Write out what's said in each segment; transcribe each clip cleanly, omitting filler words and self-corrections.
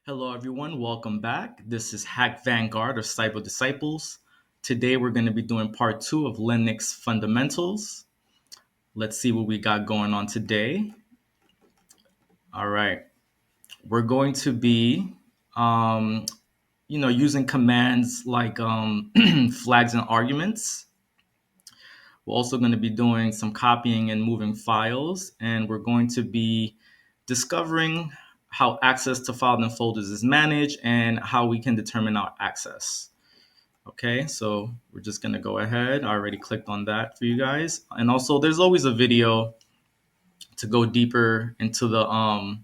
Hello, everyone. Welcome back. This is HackVanGuard or Cyber Disciples. Today, we're going to be doing part two of Linux fundamentals. Let's see what we got going on today. All right. We're going to be, um, using commands like flags and arguments. We're also going to be doing some copying and moving files, and we're going to be discovering how access to files and folders is managed and how we can determine our access. Okay, so we're just gonna go ahead. I already clicked on that for you guys. And also there's always a video to go deeper into the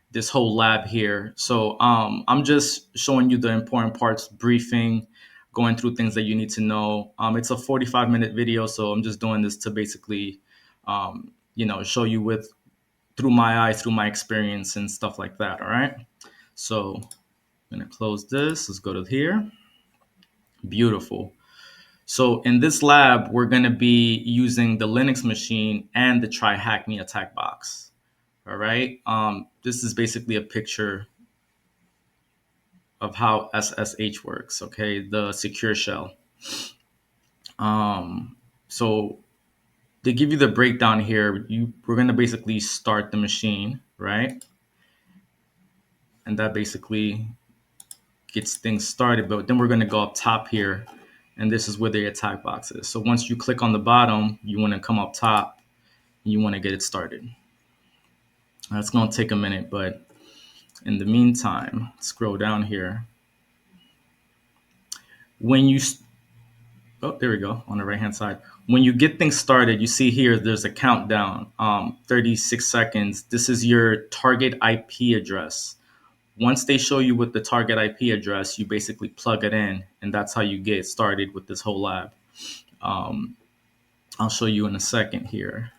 this whole lab here. So I'm just showing you the important parts, briefing, going through things that you need to know. It's a 45-minute video, so I'm just doing this to basically show you with through my eyes, through my experience and stuff like that. All right. So I'm gonna close this. Let's go to here. Beautiful. So in this lab, we're going to be using the Linux machine and the try hack me attack box. All right. This is basically a picture of how SSH works. Okay, the secure shell. So to give you the breakdown here, we're going to basically start the machine, right? And that basically gets things started. But then we're going to go up top here, and this is where the attack box is. So once you click on the bottom, you want to come up top. You want to get it started. That's going to take a minute, but in the meantime, scroll down here. When you, there we go, on the right-hand side. When you get things started, you see here, there's a countdown, 36 seconds. This is your target IP address. Once they show you with the target IP address, you basically plug it in, and that's how you get started with this whole lab. I'll show you in a second here.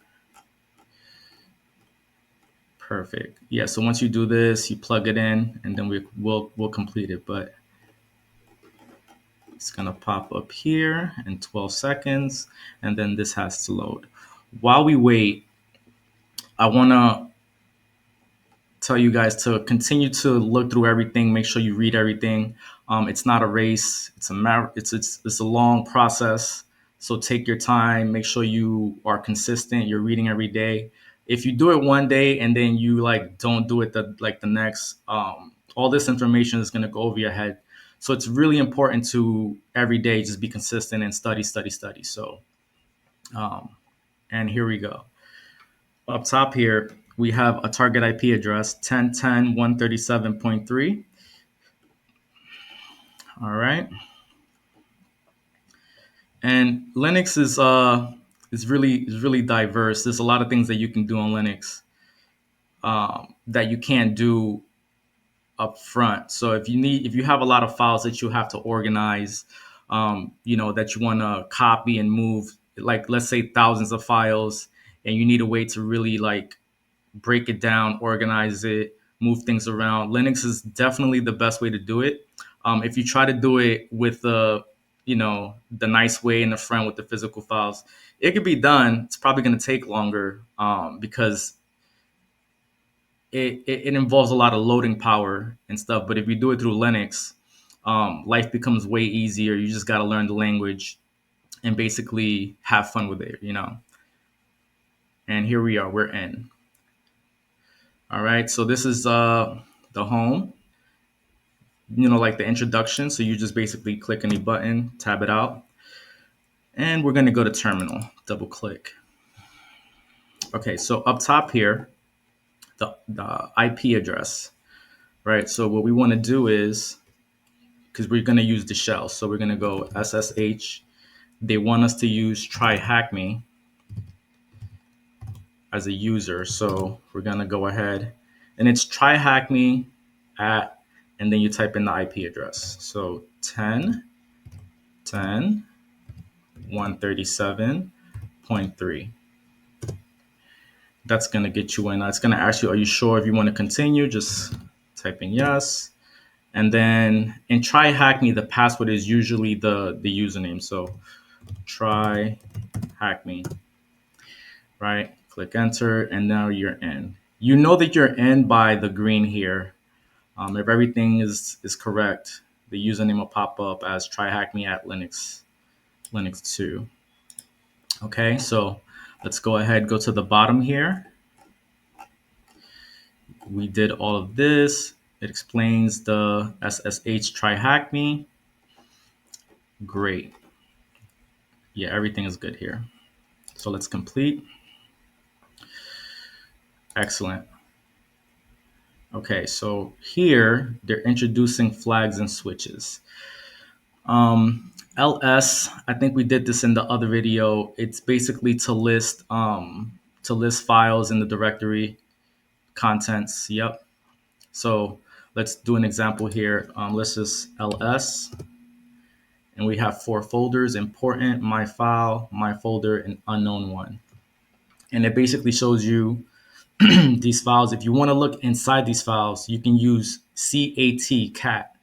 Perfect. Yeah, so once you do this, you plug it in, and then we'll complete it. But it's gonna pop up here in 12 seconds, and then this has to load. While we wait, I wanna tell you guys to continue to look through everything, make sure you read everything. It's not a race, it's a long process. So take your time, make sure you are consistent, you're reading every day. If you do it one day and then you don't do it the next, all this information is gonna go over your head. So it's really important to every day just be consistent and study, study, study. So, and here we go. Up top here, we have a target IP address, 10.10.137.3. All right. And Linux is really diverse. There's a lot of things that you can do on Linux that you can't do up front. So if you have a lot of files that you have to organize, that you want to copy and move, like let's say thousands of files, and you need a way to really break it down, organize it, move things around. Linux is definitely the best way to do it. If you try to do it with the nice way in the front with the physical files, it could be done. It's probably going to take longer because it involves a lot of loading power and stuff. But if you do it through Linux, life becomes way easier. You just got to learn the language and basically have fun with it. And here we are. We're in. All right. So this is the home. Like the introduction. So you just basically click any button, tab it out. And we're going to go to terminal, double click. Okay, so up top here, the IP address, right? So what we want to do is, because we're going to use the shell, so we're going to go SSH. They want us to use try hack me as a user. So we're going to go ahead and it's try hack me at, and then you type in the IP address. So 10.10.137.3. That's going to get you in. It's going to ask you, are you sure if you want to continue? Just type in yes. And then in try hack me, the password is usually the username. So try hack me, right? Click enter, and now you're in. You know that you're in by the green here. If everything is correct, the username will pop up as tryhackme at Linux 2. Okay, so let's go ahead, go to the bottom here. We did all of this. It explains the SSH tryhackme. Great. Yeah, everything is good here. So let's complete. Excellent. Okay, so here they're introducing flags and switches. LS, I think we did this in the other video. It's basically to list files in the directory contents. Yep. So let's do an example here. Let's just ls, and we have 4 folders: important, my file, my folder, and unknown one. And it basically shows you these files. If you want to look inside these files, you can use cat.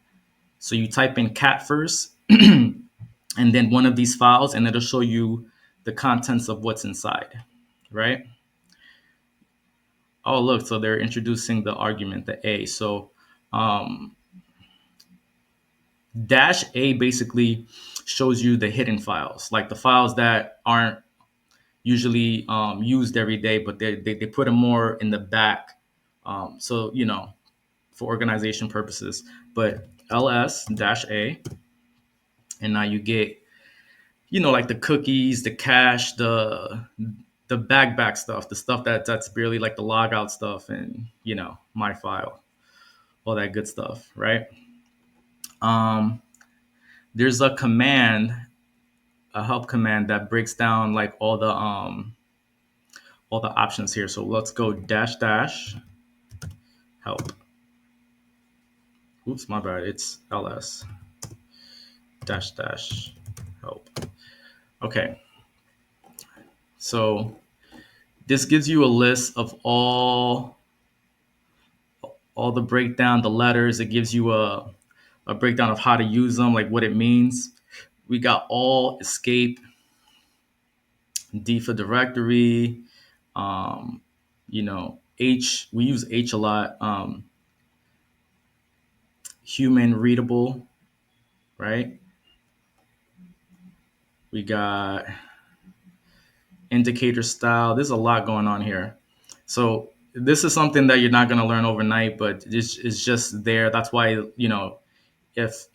So you type in cat first, and then one of these files, and it'll show you the contents of what's inside, right? Oh, look, so they're introducing the argument, the A. So um, -A basically shows you the hidden files, like the files that aren't usually used every day, but they put them more in the back. So, for organization purposes. But ls-A, and now you get, like the cookies, the cache, the back stuff, the stuff that's barely like the logout stuff, and my file, all that good stuff, right? There's a command, a help command that breaks down like all the options here. So let's go -- help. Oops, my bad. It's ls -- help. Okay. So this gives you a list of all the breakdown, the letters. It gives you a breakdown of how to use them, like what it means. We got all, escape, D for directory, H, we use H a lot, human readable, right? We got indicator style. There's a lot going on here. So this is something that you're not going to learn overnight, but it's just there. That's why,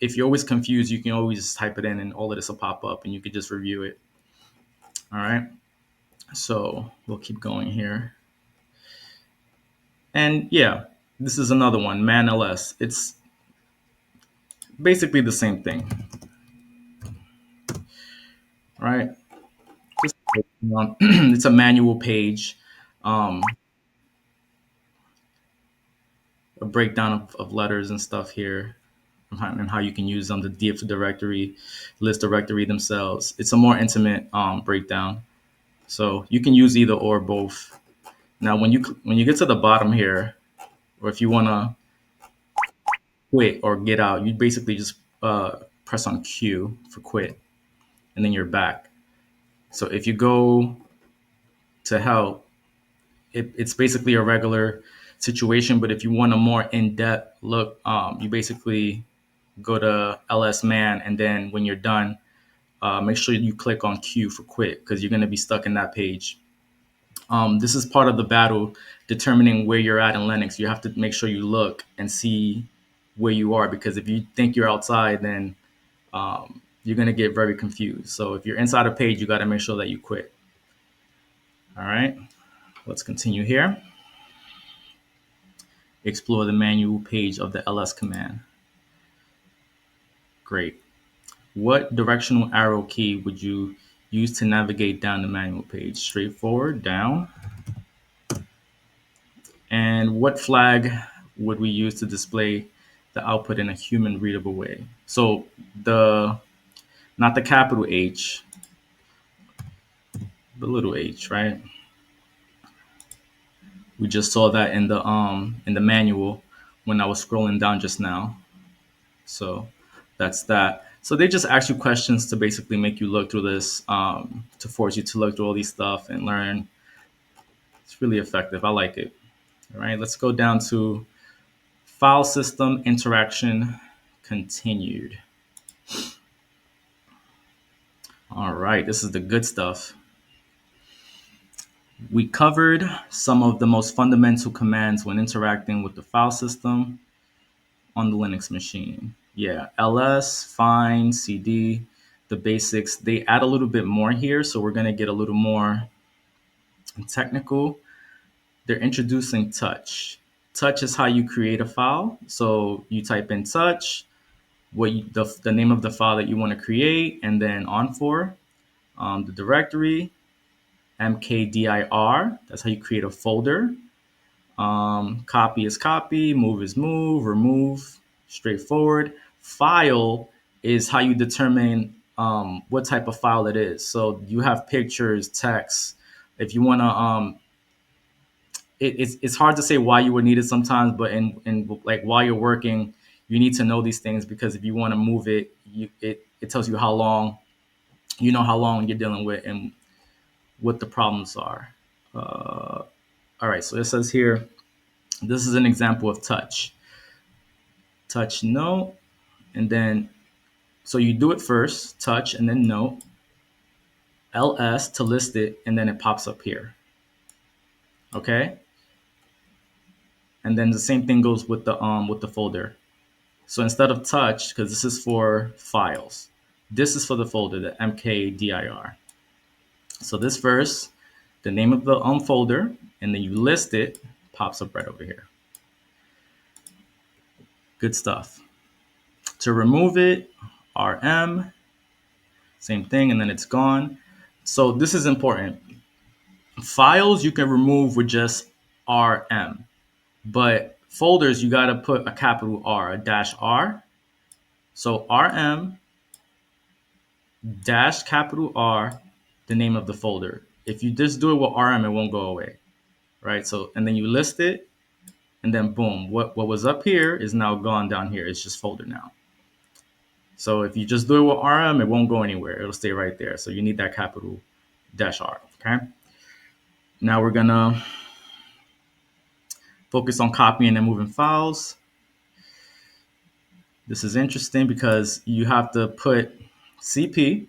if you're always confused, you can always type it in and all of this will pop up and you could just review it. All right. So we'll keep going here. And yeah, this is another one, man ls. It's basically the same thing. All right. It's a manual page, a breakdown of letters and stuff here, and how you can use them, the div directory, list directory themselves. It's a more intimate breakdown. So you can use either or both. Now, when you get to the bottom here, or if you want to quit or get out, you basically just press on Q for quit, and then you're back. So if you go to help, it's basically a regular situation. But if you want a more in-depth look, you basically go to ls man, and then when you're done, make sure you click on Q for quit, because you're going to be stuck in that page. This is part of the battle determining where you're at in Linux. You have to make sure you look and see where you are, because if you think you're outside, then you're going to get very confused. So if you're inside a page, you got to make sure that you quit. All right, let's continue here. Explore the manual page of the ls command. Great. What directional arrow key would you use to navigate down the manual page? Straightforward, down. And what flag would we use to display the output in a human readable way? So not the capital H, the little h, right? We just saw that in the manual when I was scrolling down just now. So that's that. So they just ask you questions to basically make you look through this, to force you to look through all these stuff and learn. It's really effective. I like it. All right, let's go down to File system interaction continued. All right, this is the good stuff. We covered some of the most fundamental commands when interacting with the file system on the Linux machine. Yeah, ls, find, cd, the basics. They add a little bit more here, so we're going to get a little more technical. They're introducing touch. Touch is how you create a file. So you type in touch, the name of the file that you want to create, and then on for the directory, mkdir. That's how you create a folder. Copy is copy, move is move, remove, straightforward. File is how you determine what type of file it is. So you have pictures, text. If you want to, it's hard to say why you would need it sometimes, but in like while you're working, you need to know these things because if you want to move it, it tells you how long, how long you're dealing with and what the problems are. All right, so it says here, this is an example of touch. Touch no, and then, so you do it first, touch, and then no, ls to list it, and then it pops up here. Okay? And then the same thing goes with the folder. So instead of touch, because this is for files, this is for the folder, the mkdir. So this first, the name of the folder, and then you list it, pops up right over here. Good stuff. To remove it, rm, same thing, and then it's gone. So this is important. Files you can remove with just rm, but folders you got to put a capital R, a dash R. So rm dash capital R, the name of the folder. If you just do it with rm, it won't go away, right? So, and then you list it, and then boom, what was up here is now gone down here. It's just folder now. So if you just do it with rm, it won't go anywhere. It'll stay right there. So you need that capital dash R, okay? Now we're gonna focus on copying and moving files. This is interesting because you have to put CP,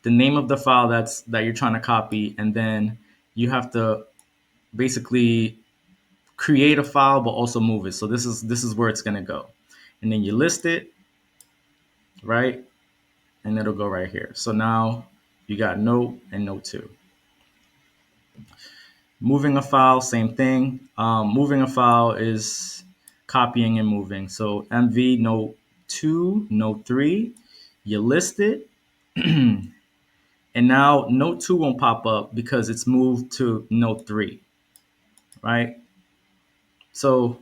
the name of the file that you're trying to copy, and then you have to basically create a file but also move it. So this is where it's gonna go. And then you list it, right? And it'll go right here. So now you got note and note 2. Moving a file, same thing. Moving a file is copying and moving. So MV note 2, note 3, you list it. And now note 2 won't pop up because it's moved to note 3, right? So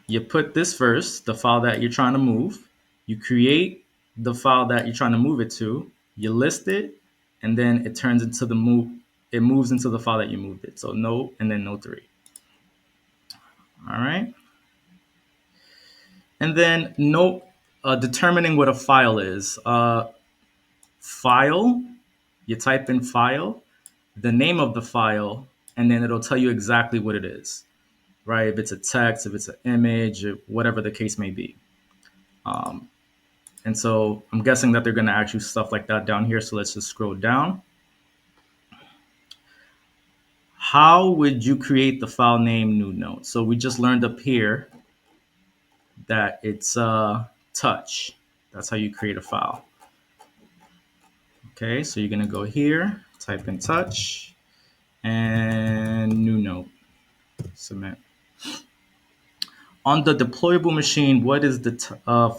you put this first, the file that you're trying to move. You create the file that you're trying to move it to. You list it, and then it turns into the move. It moves into the file that you moved it. So note and then note 3. All right. And then note determining what a file is. File, you type in file, the name of the file, and then it'll tell you exactly what it is, right? If it's a text, if it's an image, whatever the case may be. And so I'm guessing that they're going to ask you stuff like that down here. So let's just scroll down. How would you create the file name new note? So we just learned up here that it's touch. That's how you create a file. Okay, so you're going to go here, type in touch, and new note, submit. On the deployable machine, what is the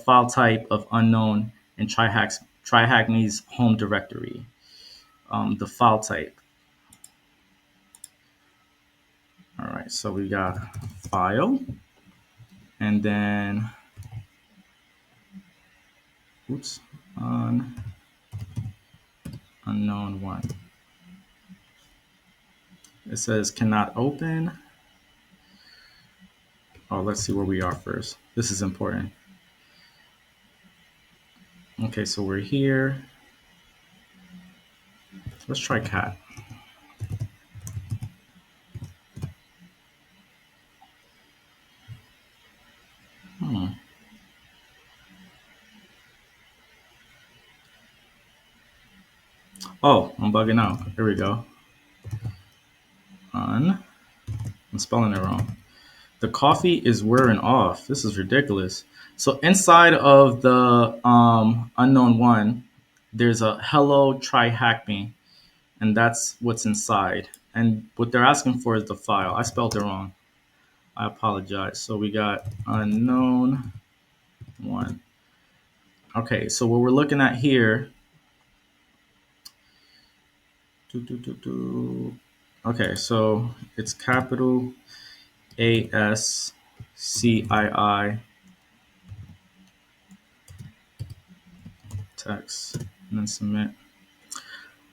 file type of unknown in TryHackMe's home directory? The file type. All right, so we got file, and then, oops, unknown one. It says cannot open. Oh, let's see where we are first. This is important. Okay, so we're here. Let's try cat. Oh, I'm bugging out. Here we go. I'm spelling it wrong. The coffee is wearing off. This is ridiculous. So inside of the unknown one, there's a hello, try hack me, and that's what's inside. And what they're asking for is the file. I spelled it wrong. I apologize. So we got unknown one. Okay, so what we're looking at here. Okay, so it's capital ASCII text and then submit.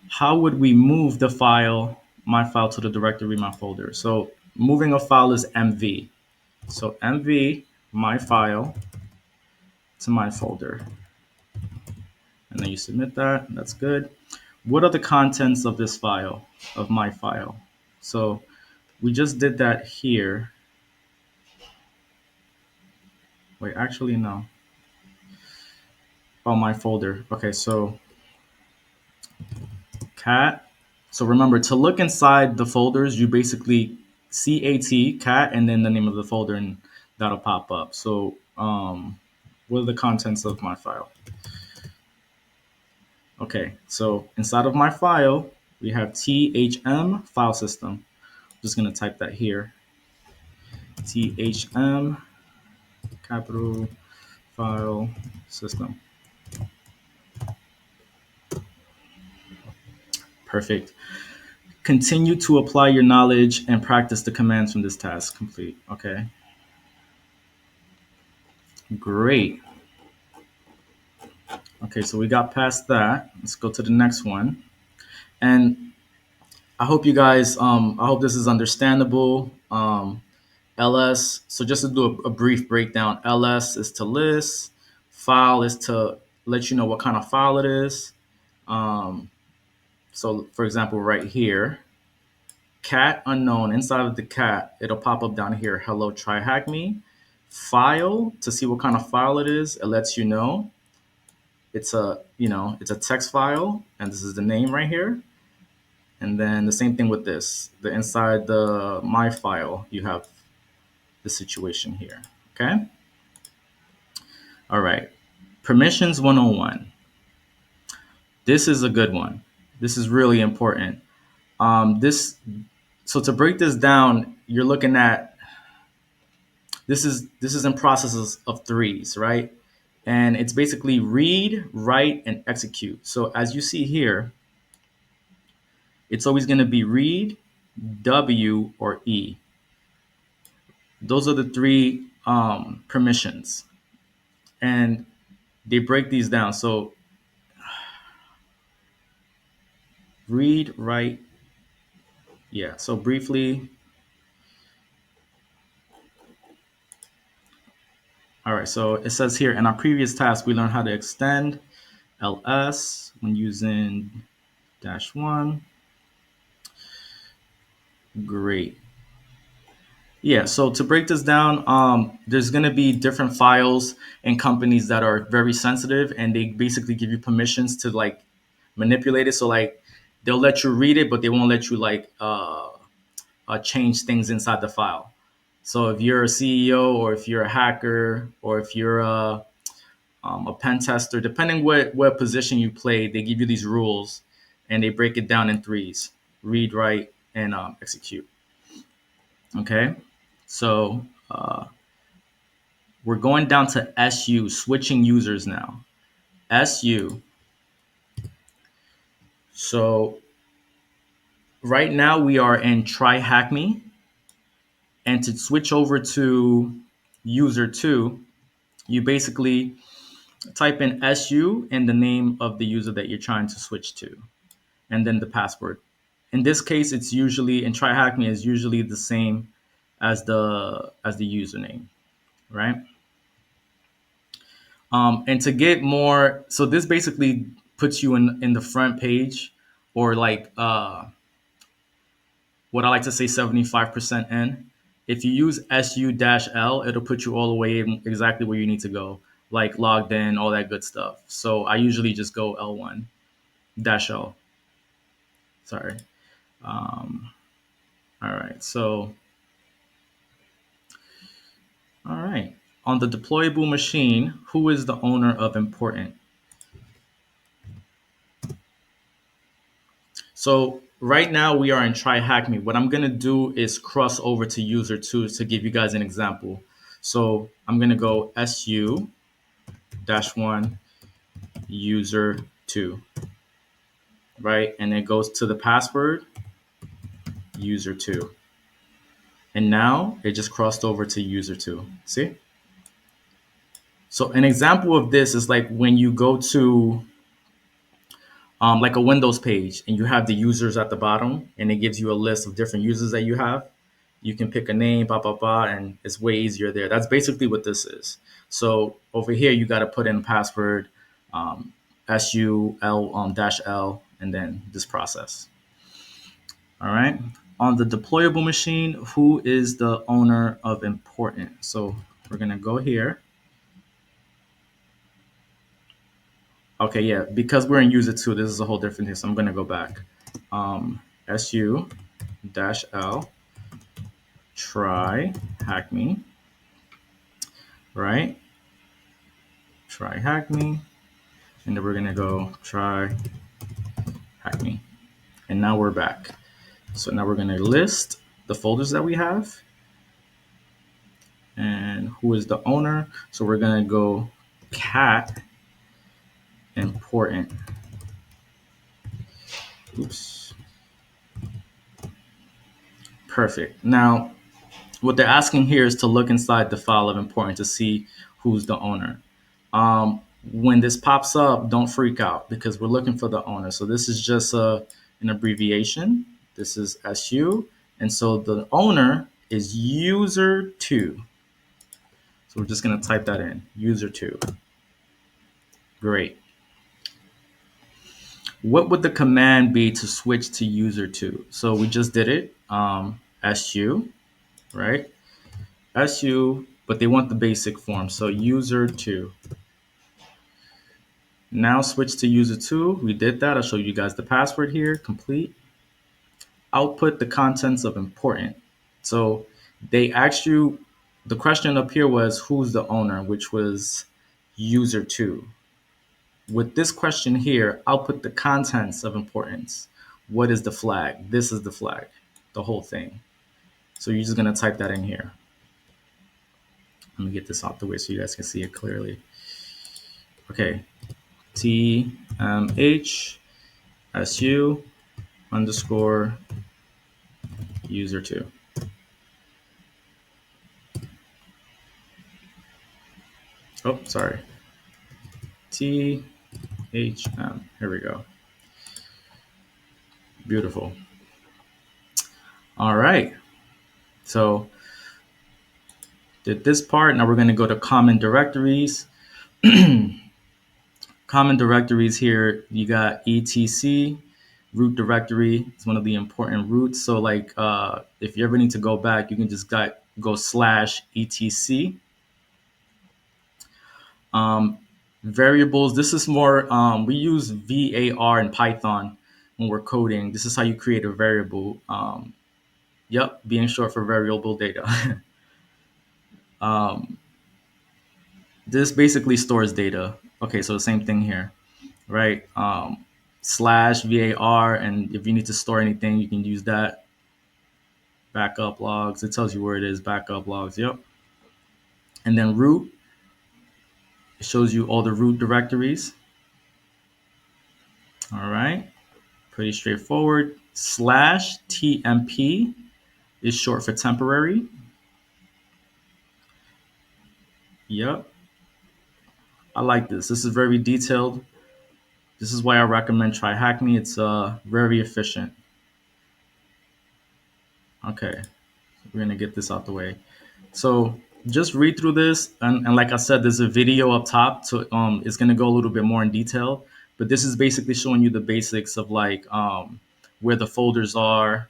How would we move the file, my file, to the directory, my folder? So moving a file is MV. So MV, my file, to my folder. And then you submit that. That's good. What are the contents of this file, of my file? So we just did that here. Wait, actually, no. Oh, my folder. Okay, so cat. So remember, to look inside the folders, you basically cat and then the name of the folder, and that'll pop up. So what are the contents of my file? Okay, so inside of my file, we have THM file system. I'm just gonna type that here. THM capital file system. Perfect. Continue to apply your knowledge and practice the commands from this task. Complete. Okay. Great. Okay, so we got past that. Let's go to the next one. And I hope you guys, I hope this is understandable. LS, so just to do a brief breakdown, LS is to list, file is to let you know what kind of file it is. So for example, right here, cat unknown, inside of the cat, it'll pop up down here, hello, try hack me. File, to see what kind of file it is, it lets you know. It's a text file, and this is the name right here. And then the same thing with this. The inside the my file, you have the situation here. Okay. All right. Permissions 101. This is a good one. This is really important. This so to break this down, you're looking at this is in processes of threes, right? And it's basically read, write, and execute. So as you see here, it's always going to be read, W, or E. Those are the three permissions, and they break these down. So read, write, yeah. So briefly, all right. So it says here in our previous task, we learned how to extend ls when using -1. Great. Yeah, so to break this down, there's going to be different files and companies that are very sensitive, and they basically give you permissions to like manipulate it. So like they'll let you read it, but they won't let you like change things inside the file. So if you're a CEO, or if you're a hacker, or if you're a pen tester, depending what position you play, they give you these rules, and they break it down in threes: read, write, and execute. Okay, so we're going down to SU, switching users now. SU. So right now we are in try hack me, and to switch over to user 2, you basically type in SU and the name of the user that you're trying to switch to, and then the password. In this case, it's usually in try hack me is usually the same as the username, right? And to get more, so this basically puts you in the front page, or like what I like to say 75% in. If you use SU-L, it'll put you all the way in exactly where you need to go, like logged in, all that good stuff. So I usually just go L1 dash L. Sorry. Um, all right. So, all right. On the deployable machine, who is the owner of important? So right now we are in try hack me. What I'm gonna do is cross over to user two to give you guys an example. So I'm gonna go SU dash one user two, right? And it goes to the password user two. And now it just crossed over to user two. See? So an example of this is like when you go to like a Windows page and you have the users at the bottom and it gives you a list of different users that you have. You can pick a name, blah, blah, blah, and it's way easier there. That's basically what this is. So over here, you got to put in password, SUL dash L, and then this process. All right. On the deployable machine, who is the owner of important? So we're going to go here. Okay, yeah, because we're in user two, this is a whole different thing. So I'm going to go back. SU dash L, try hack me, right? Try hack me. And then we're going to go try hack me. And now we're back. So now we're going to list the folders that we have and who is the owner. So we're going to go cat important. Oops. Perfect. Now, what they're asking here is to look inside the file of important to see who's the owner. When this pops up, don't freak out because we're looking for the owner. So this is just an abbreviation. This is SU. And so the owner is user2. So we're just going to type that in, user2. Great. What would the command be to switch to user2? So we just did it, SU, right? SU, but they want the basic form. So user2. Now switch to user2. We did that. I'll show you guys the password here, complete. Output the contents of important. So they asked you, the question up here was who's the owner, which was user2. With this question here, output the contents of importance. What is the flag? This is the flag, the whole thing. So you're just gonna type that in here. Let me get this out the way so you guys can see it clearly. Okay, TMH SU underscore user2. Oh, sorry. THM. Here we go. Beautiful. All right. So did this part. Now we're going to go to common directories. Common directories here, you got etc, root directory. It's one of the important roots. So like if you ever need to go back, you can just go /etc. Variables, this is more, we use VAR in Python when we're coding. This is how you create a variable. Yep, being short for variable data. This basically stores data. Okay, so the same thing here, right? /VAR, and if you need to store anything, you can use that. Backup logs, it tells you where it is, backup logs, yep. And then root, it shows you all the root directories. All right, pretty straightforward. /TMP is short for temporary. Yep. I like this. This is very detailed. This is why I recommend try hack me. It's very efficient. Okay, we're gonna get this out the way. So just read through this, and like I said, there's a video up top, so it's gonna go a little bit more in detail. But this is basically showing you the basics of like where the folders are,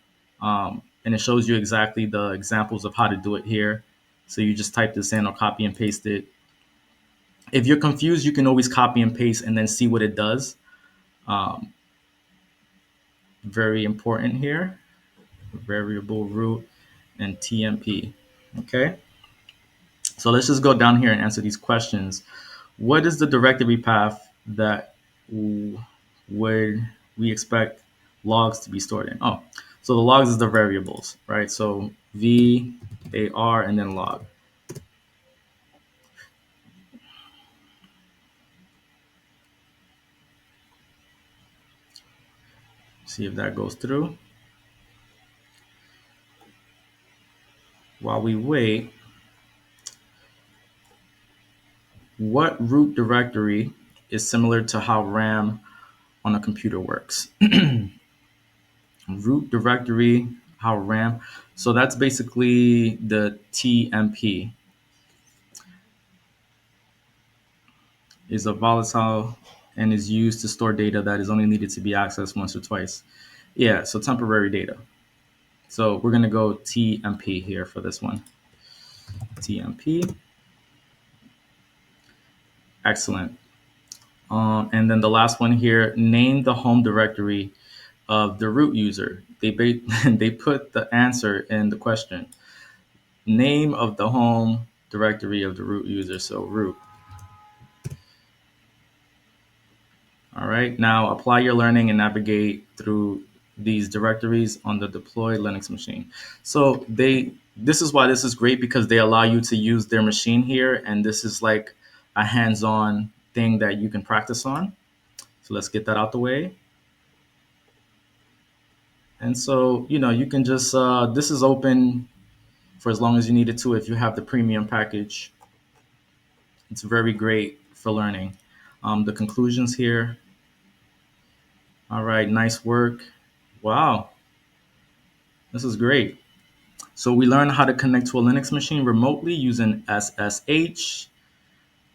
and it shows you exactly the examples of how to do it here. So you just type this in or copy and paste it. If you're confused, you can always copy and paste and then see what it does. Um, very important here. Variable root and TMP. Okay. So let's just go down here and answer these questions. What is the directory path that would we expect logs to be stored in? Oh, so the logs is the variables, right? So var and then log. See if that goes through. While we wait, what root directory is similar to how RAM on a computer works? Root directory, how RAM. So that's basically the TMP. Is a volatile and is used to store data that is only needed to be accessed once or twice. Yeah, so temporary data. So we're going to go TMP here for this one. TMP. Excellent. And then the last one here, name the home directory of the root user. They they put the answer in the question. Name of the home directory of the root user. So root. All right, now apply your learning and navigate through these directories on the deployed Linux machine. So this is why this is great, because they allow you to use their machine here, and this is like a hands-on thing that you can practice on. So let's get that out the way. And so, you can just, this is open for as long as you need it to if you have the premium package. It's very great for learning. The conclusions here. All right, nice work. Wow, this is great. So we learned how to connect to a Linux machine remotely using SSH.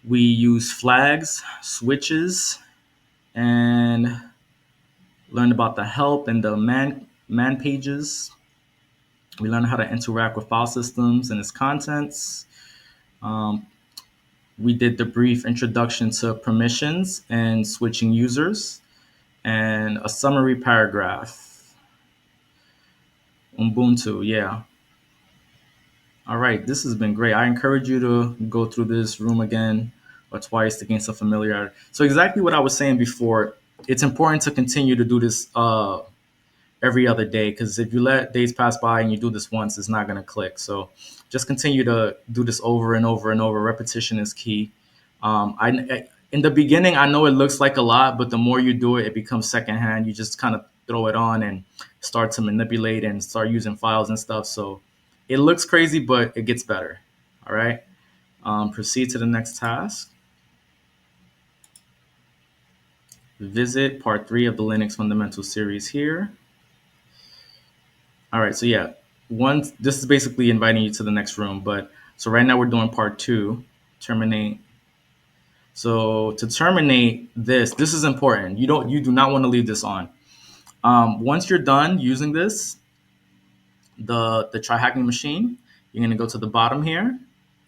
We use flags, switches, and learned about the help and the man pages. We learned how to interact with file systems and its contents. Um, we did the brief introduction to permissions and switching users, and a summary paragraph. Ubuntu, yeah. All right, this has been great. I encourage you to go through this room again or twice to gain some familiarity. So exactly what I was saying before, it's important to continue to do this every other day, because if you let days pass by and you do this once, it's not going to click. So just continue to do this over and over and over. Repetition is key. In the beginning, I know it looks like a lot, but the more you do it, it becomes secondhand. You just kind of throw it on and start to manipulate and start using files and stuff. So it looks crazy, but it gets better. All right. Proceed to the next task. Visit part 3 of the Linux Fundamentals series here. All right. So yeah, this is basically inviting you to the next room. But so right now we're doing part 2. Terminate. So to terminate this is important. You do not want to leave this on. Once you're done using this, the try hacking machine, you're going to go to the bottom here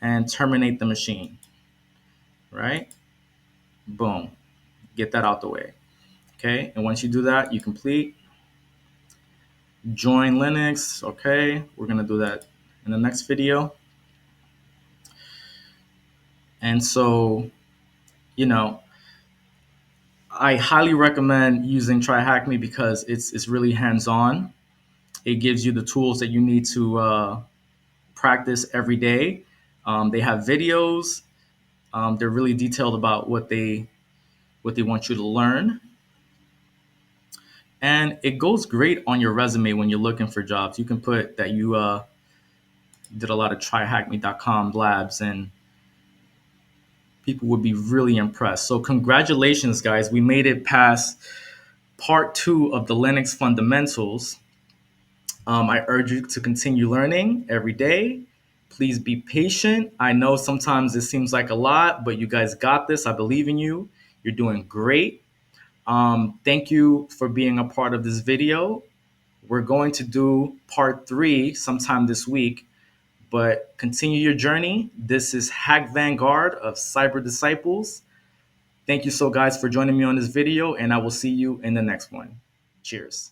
and terminate the machine. Right? Boom. Get that out the way. Okay. And once you do that, you complete. Join Linux. Okay. We're going to do that in the next video. And so, I highly recommend using Try Hack Me because it's really hands-on. It gives you the tools that you need to practice every day. They have videos. They're really detailed about what they want you to learn. And it goes great on your resume when you're looking for jobs. You can put that you did a lot of tryhackme.com labs, and people would be really impressed. So congratulations, guys. We made it past part 2 of the Linux fundamentals. I urge you to continue learning every day. Please be patient. I know sometimes it seems like a lot, but you guys got this. I believe in you. You're doing great. Thank you for being a part of this video. We're going to do part 3 sometime this week, but continue your journey. This is Hack Vanguard of Cyber Disciples. Thank you so guys for joining me on this video, and I will see you in the next one. Cheers.